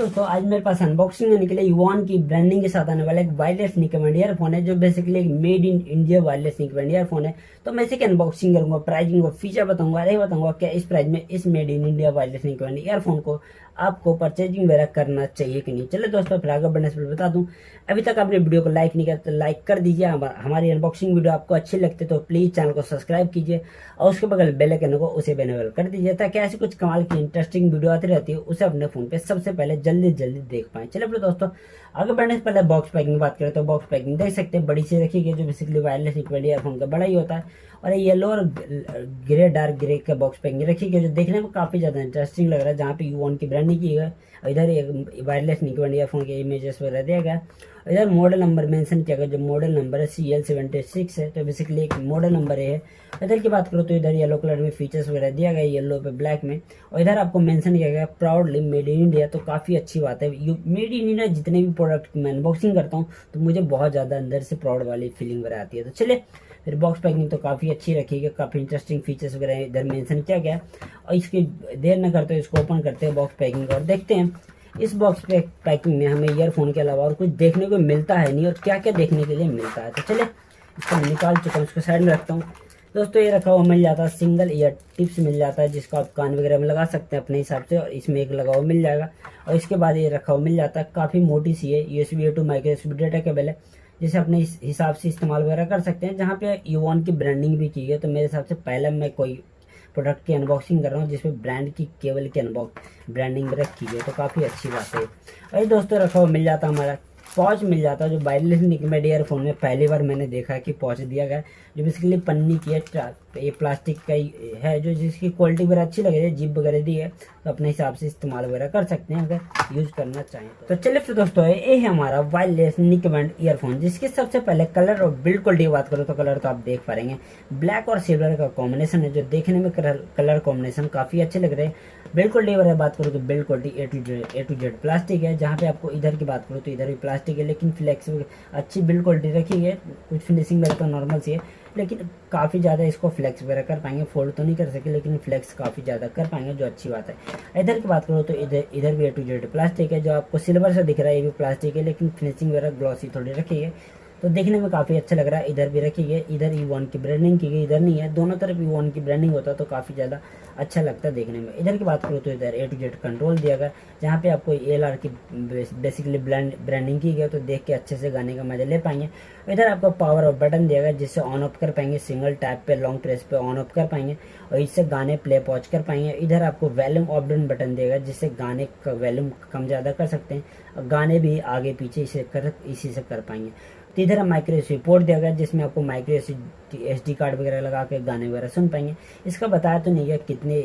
दोस्तों आज मेरे पास अनबॉक्सिंग करने के लिए यूवन की ब्रांडिंग के साथ आने वाला एक वायरलेस निकबैंड ईयरफोन है, जो बेसिकली एक made in India wireless neckband earphone है। तो मैं इसे अनबॉक्सिंग करूंगा, प्राइसिंग और फीचर बताऊंगा, अरे बताऊंगा क्या इस प्राइस में इस made in India wireless neckband earphone को आपको परचेजिंग वगैरह करना चाहिए कि नहीं। चलो दोस्तों फिर आगे बढ़ने से पहले बता दूं, अभी तक आपने वीडियो को लाइक नहीं किया तो लाइक कर दीजिए। हमारी अनबॉक्सिंग वीडियो आपको अच्छी लगती है तो प्लीज चैनल को सब्सक्राइब कीजिए और उसके बगल बेल आइकन को उसे इनेबल कर दीजिए, ताकि ऐसी कुछ कमाल की इंटरेस्टिंग वीडियो आती रहती है उसे अपने फोन पे सबसे पहले जल्दी देख पाए। चलिए फिर दोस्तों आगे बढ़ने से पहले बॉक्स पैकिंग बात करें तो बॉक्स पैकिंग देख सकते हैं बड़ी सी रखी गई, जो बेसिकली वायरलेस निकबैंड ईयरफोन का बड़ा ही होता है। और येलो और ग्रे डार्क ग्रे का बॉक्स पैकिंग रखी गई, जो देखने में काफी ज्यादा इंटरेस्टिंग लग रहा है, जहाँ पे यूवन की ब्रांडिंग की गई। इधर एक वायरलेस निकबैंड ईयरफोन के इमेजेस वगैरह दिया गया। इधर मॉडल नंबर मेंशन किया गया, जो मॉडल नंबर है CL-76 है, तो बेसिकली एक मॉडल नंबर है। इधर की बात करो तो इधर येलो कलर में फीचर्स वगैरह दिया गया, येलो पे ब्लैक में। और इधर आपको मेंशन किया गया प्राउडली मेड इन इंडिया, तो काफी अच्छी बात है। मेड इन इंडिया जितने भी प्रोडक्ट मैं अनबॉक्सिंग करता हूँ तो मुझे बहुत ज्यादा अंदर से प्राउड वाली फीलिंग वगैरह आती है। तो चलिए फिर बॉक्स पैकिंग तो काफी अच्छी रखी है, काफी इंटरेस्टिंग फीचर्स वगैरह इधर मेंशन किया गया। और इसकी देर न करते इसको ओपन करते हैं बॉक्स पैकिंग और देखते हैं इस बॉक्स पैकिंग में हमें ईयरफोन के अलावा और कुछ देखने को मिलता है नहीं, और क्या क्या देखने के लिए मिलता है। तो चलिए इसको निकाल चुका हूँ, इसको साइड में रखता हूँ। दोस्तों ये रखा हुआ मिल जाता है, सिंगल ईयर टिप्स मिल जाता है, जिसको आप कान वगैरह में लगा सकते हैं अपने हिसाब से, और इसमें एक लगा हुआ मिल जाएगा। और इसके बाद ये रखा हुआ मिल जाता है, काफी मोटी सी है, USB A to micro USB data cable है, जिसे अपने हिसाब से इस्तेमाल वगैरह कर सकते हैं। जहाँ पे यूवन की ब्रांडिंग भी की है, तो मेरे हिसाब से पहले मैं कोई प्रोडक्ट की अनबॉक्सिंग कर रहा हूँ जिसमें ब्रांड की केबल की ब्रांडिंग रखी है, तो काफ़ी अच्छी बात है। और ये दोस्तों रखा हुआ मिल जाता हमारा पॉच मिल जाता है, जो वायरलेस निकबैंड ईयरफोन में पहली बार मैंने देखा है कि पॉच दिया गया है, जो बेसिकली पन्नी की है, ये प्लास्टिक का ही है, जो जिसकी क्वालिटी वगैरह अच्छी लग रही है, जिप वगैरह दी है, तो अपने हिसाब से इस्तेमाल वगैरह कर सकते हैं अगर यूज करना चाहें तो चलिए फिर दोस्तों ये है हमारा वायरलेस निकबैंड ईयरफोन, जिसके सबसे पहले कलर और बिल्ड क्वालिटी की बात करो तो कलर तो आप देख पा रहे हैं ब्लैक और सिल्वर का कॉम्बिनेशन है, जो देखने में कलर कॉम्बिनेशन काफी अच्छे लग रहे हैं। बिल्ड क्वालिटी वगैरह बात करो तो build quality A to Z plastic है, जहाँ पे आपको इधर की बात करो तो इधर भी प्लास्टिक है, लेकिन फ्लेक्स अच्छी बिल्ड क्वालिटी रखी है। कुछ फिनिशिंग वगैरह तो नॉर्मल सी है, लेकिन काफ़ी ज़्यादा इसको फ्लेक्स वगैरह कर पाएंगे, फोल्ड तो नहीं कर सके लेकिन फ्लेक्स काफ़ी ज़्यादा कर पाएंगे, जो अच्छी बात है। इधर की बात करो तो इधर भी A to Z प्लास्टिक है, जो आपको सिल्वर से दिख रहा है, ये भी प्लास्टिक है, लेकिन फिनिशिंग वगैरह ग्लॉसी थोड़ी रखी है, तो देखने में काफ़ी अच्छा लग रहा है। इधर भी रखी है, इधर यूवन की ब्रांडिंग की गई, इधर नहीं है, दोनों तरफ यूवन की ब्रांडिंग होता है तो काफ़ी ज़्यादा अच्छा लगता है देखने में। इधर की बात करो तो इधर A to Z कंट्रोल दिया गया, जहाँ पे आपको ALR की बेसिकली ब्रांडिंग की गई, तो देख के अच्छे से गाने का मजा ले पाएंगे। इधर आपको पावर ऑफ बटन दिया गया, जिससे ऑन ऑफ कर पाएंगे, सिंगल टैप पे लॉन्ग प्रेस पे ऑन ऑफ कर पाएंगे और इससे गाने प्ले पॉज कर पाएंगे। इधर आपको वॉल्यूम ऑफ डाउन बटन देगा, जिससे गाने का वॉल्यूम कम ज़्यादा कर सकते हैं, और गाने भी आगे पीछे इसी से कर पाएंगे। तो इधर माइक्रो SD पोर्ट दिया गया, जिसमें आपको माइक्रो SD कार्ड वगैरह लगा के गाने वगैरह सुन पाएंगे। इसका बताया तो नहीं है कितने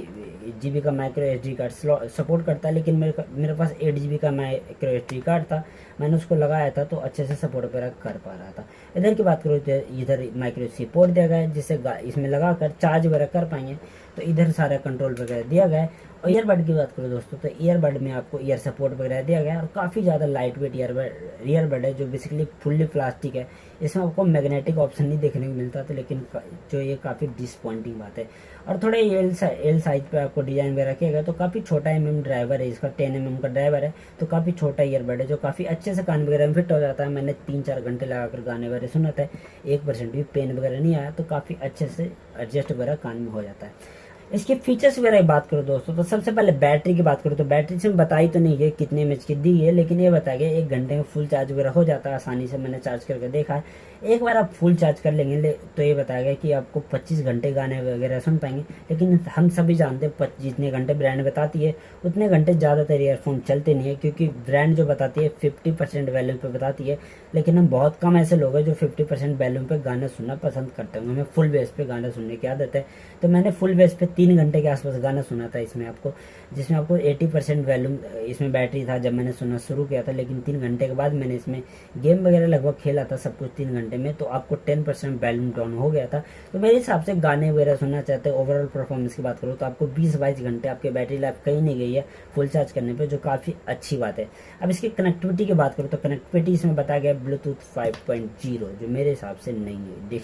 GB का माइक्रो SD कार्ड सपोर्ट करता है, लेकिन मेरे पास 8 GB का माइक्रो SD कार्ड था, मैंने उसको लगाया था तो अच्छे से सपोर्ट वगैरह कर पा रहा था। इधर की बात करो तो इधर माइक्रो SD पोर्ट दिया गया है, जिससे इसमें लगा कर चार्ज वगैरह कर पाएंगे, तो इधर सारा कंट्रोल वगैरह दिया गया है। और ईयरबड की बात करो दोस्तों तो ईयरबड में आपको ईयर सपोर्ट वगैरह दिया गया है, और काफ़ी ज़्यादा लाइट वेट ईयरबड है, जो बेसिकली फुल्ली प्लास्टिक है। इसमें आपको मैग्नेटिक ऑप्शन नहीं देखने को मिलता था, लेकिन जो ये काफ़ी डिसपॉइंटिंग बात है। और थोड़े एल साइज पे आपको डिजाइन वगैरह किया गया, तो काफ़ी छोटा ड्राइवर है इसका, 10 mm का ड्राइवर है, तो काफ़ी छोटा ईयरबड है, जो काफ़ी अच्छे से कान वगैरह में फिट हो जाता है। मैंने 3-4 घंटे लगाकर गाने वगैरह सुना था, 1% भी पेन वगैरह नहीं आया, तो काफ़ी अच्छे से एडजस्ट वगैरह कान में हो जाता है। इसके फीचर्स वगैरह की बात करो दोस्तों तो सबसे पहले बैटरी की बात करो तो बैटरी से बताई तो नहीं है कितने एमएच की दी है, लेकिन ये बताया गया 1 घंटे में फुल चार्ज वगैरह हो जाता है आसानी से, मैंने चार्ज करके देखा है। एक बार आप फुल चार्ज कर लेंगे तो ये बताया गया कि आपको 25 घंटे गाने वगैरह सुन पाएंगे, लेकिन हम सभी जानते हैं जितने घंटे ब्रांड बताती है उतने घंटे ज़्यादातर ईयरफोन चलते नहीं है, क्योंकि ब्रांड जो बताती है 50% वॉल्यूम पे बताती है, लेकिन हम बहुत कम ऐसे लोग हैं जो 50% वॉल्यूम पे गाना सुनना पसंद करते हैं। हमें फुल बेस पे गाना सुनने की आदत है, तो मैंने फुल बेस पे 3 घंटे के आसपास गाना सुना था इसमें आपको, जिसमें आपको 80% वॉल्यूम इसमें बैटरी था जब मैंने सुनना शुरू किया था, लेकिन 3 घंटे के बाद मैंने इसमें गेम वगैरह लगभग खेला था सब कुछ 3 घंटे में, तो आपको 10% वॉल्यूम डाउन हो गया था। तो मेरे हिसाब से गाने वगैरह सुनना चाहते हैं, ओवरऑल परफॉर्मेंस की बात करूँ तो आपको 20-22 घंटे आपकी बैटरी लाइफ कहीं नहीं गई है फुल चार्ज करने पर, जो काफ़ी अच्छी बात है। अब इसकी कनेक्टिविटी की बात करूँ तो कनेक्टिविटी इसमें बताया गया ब्लूटूथ 5.0, जो मेरे हिसाब से नहीं है,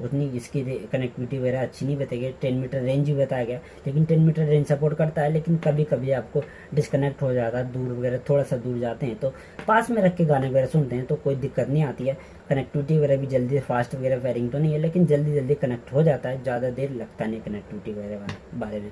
उतनी इसकी कनेक्टिविटी वगैरह अच्छी नहीं बताई गई। 10 मीटर रेंज भी बताया बताया गया, लेकिन 10 मीटर रेंज सपोर्ट करता है, लेकिन कभी कभी आपको डिस्कनेक्ट हो जाता है, दूर वगैरह थोड़ा सा दूर जाते हैं तो पास में रख के गाने वगैरह सुनते हैं तो कोई दिक्कत नहीं आती है। कनेक्टिविटी वगैरह भी जल्दी फास्ट वगैरह फेयरिंग तो नहीं है, लेकिन जल्दी जल्दी कनेक्ट हो जाता है, ज़्यादा देर लगता नहीं कनेक्टिविटी वगैरह बारे में।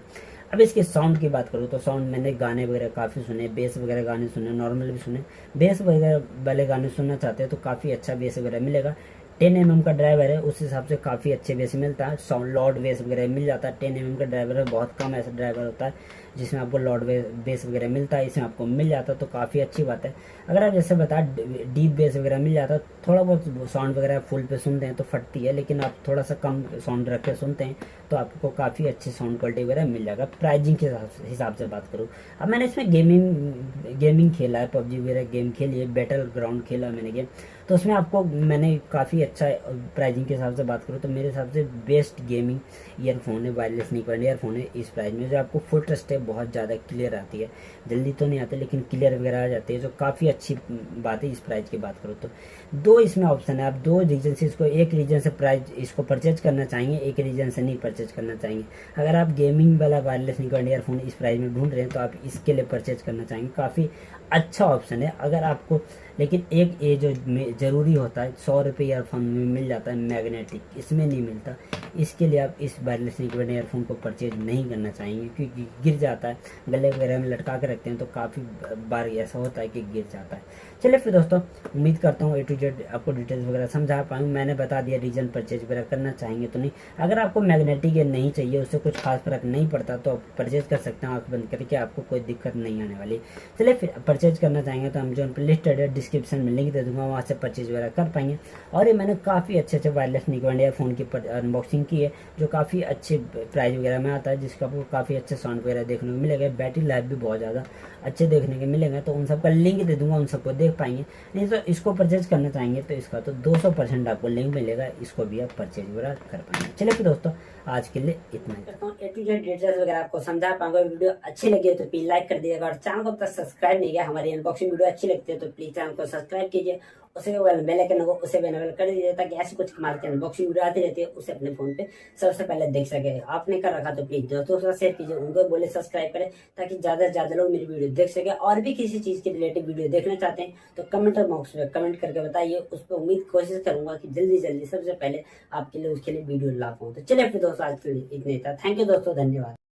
अब इसके साउंड की बात करूँ तो साउंड मैंने गाने वगैरह काफ़ी सुने, बेस वगैरह गाने सुने, नॉर्मल भी सुने। बेस वगैरह वाले गाने सुनना चाहते हैं तो काफ़ी अच्छा बेस वगैरह मिलेगा। 10 mm का ड्राइवर है, उस हिसाब से काफ़ी अच्छे बेस मिलता है, साउंड लॉर्ड बेस वगैरह मिल जाता है। 10 mm का ड्राइवर है, बहुत कम ऐसा ड्राइवर होता है जिसमें आपको लॉर्ड बेस वगैरह मिलता है, इसमें आपको मिल जाता है तो काफ़ी अच्छी बात है। अगर आप जैसे बता डीप बेस वगैरह मिल जाता है, थोड़ा बहुत साउंड वगैरह फुल पे सुनते हैं तो फटती है, लेकिन आप थोड़ा सा कम साउंड रख के सुनते हैं तो आपको काफ़ी अच्छी साउंड क्वालिटी वगैरह मिल जाएगा। प्राइजिंग के हिसाब से बात करूँ, अब मैंने इसमें गेमिंग खेला है, पबजी वगैरह गेम खेली है, बैटल ग्राउंड खेला मैंने गेम, तो उसमें आपको मैंने काफ़ी अच्छा प्राइजिंग के हिसाब से बात करूँ तो मेरे हिसाब से बेस्ट गेमिंग ईयरफोन है, वायरलेस निकबैंड ईयरफोन है इस प्राइस में, जो आपको फुल ट्रस्ट है, बहुत ज़्यादा क्लियर आती है, जल्दी तो नहीं आती लेकिन क्लियर वगैरह आ जाती है, जो काफ़ी अच्छी बात है इस प्राइस की बात करूँ तो। दो इसमें ऑप्शन है, आप दो रीजन से इसको, एक रीजन से प्राइस इसको परचेज करना चाहेंगे, एक रीजन से नहीं परचेज करना चाहेंगे। अगर आप गेमिंग वाला वायरलेस निकबैंड ईयरफोन इस प्राइस में ढूंढ रहे हैं तो आप इसके लिए परचेज करना चाहेंगे, काफ़ी अच्छा ऑप्शन है अगर आपको। लेकिन एक ये जो ज़रूरी होता है, 100 रुपये ईयरफोन में मिल जाता है मैग्नेटिक, इसमें नहीं मिलता, इसके लिए आप इस वायरलेस निकबैंड ईयरफोन को परचेज नहीं करना चाहेंगे क्योंकि गिर जाता है, गले वगैरह में लटका के रखते हैं तो काफ़ी बार ऐसा होता है कि गिर जाता है। चलिए फिर दोस्तों, उम्मीद करता हूँ A to Z आपको डिटेल्स वगैरह समझा पाऊँ, मैंने बता दिया रीजन परचेज वगैरह करना चाहेंगे तो नहीं। अगर आपको मैग्नेटिक ये नहीं चाहिए, उससे कुछ खास फर्क नहीं पड़ता तो आप परचेज कर सकते हैं आँख बंद करके, आपको कोई दिक्कत नहीं आने वाली। चलिए फिर परचेज करना चाहेंगे तो अमेजोन पर लिस्टेड है, डिस्क्रिप्शन में लिंक दे दूंगा, वहाँ से परचेज वगैरह कर पाएंगे। और ये मैंने काफ़ी अच्छे वायरलेस निकबैंड ईयरफोन की अनबॉक्सिंग की है, जो काफ़ी अच्छे प्राइस वगैरह में आता है, जिसका आपको काफ़ी अच्छे साउंड वगैरह देखने को मिलेगा, बैटरी लाइफ भी बहुत ज़्यादा अच्छे देखने के मिलेंगे, तो उन सब का लिंक दे दूंगा, उन सबको देख पाएंगे। नहीं तो इसको परचेज करना चाहेंगे तो इसका तो 200% आपको लिंक मिलेगा, इसको भी आप परचेज वगैरह कर पाएंगे। चलिए फिर दोस्तों, आज के लिए इतना ही करता हूँ। A to Z डिटेल्स वगैरह आपको समझा पाऊंगा। वीडियो अच्छी लगी है तो प्लीज लाइक कर दीजिएगा, और चैनल को अब तक सब्सक्राइब नहीं किया, हमारी अनबॉक्सिंग वीडियो अच्छी लगती है तो प्लीज चैनल को सब्सक्राइब कीजिए, उसे बेल आइकन को उसे भी एनेबल कर दीजिए, ताकि ऐसी कुछ हमारे अनबॉक्सिंग वीडियो आती रहती है उसे अपने फोन पे सबसे पहले देख सके। आपने कर रखा तो प्लीज दोस्तों के साथ शेयर कीजिए, उनको बोले सब्सक्राइब करें, ताकि ज्यादा से ज्यादा लोग मेरी वीडियो देख सके। और भी किसी चीज के रिलेटेड वीडियो देखना चाहते हैं तो कमेंट बॉक्स में कमेंट करके बताइए, उस पर उम्मीद कोशिश करूंगा कि जल्दी जल्दी सबसे पहले आपके लिए उसके लिए वीडियो ला पाऊँ। तो चलिए फिर दोस्तों, आज के लिए इतने था। थैंक यू दोस्तों, धन्यवाद।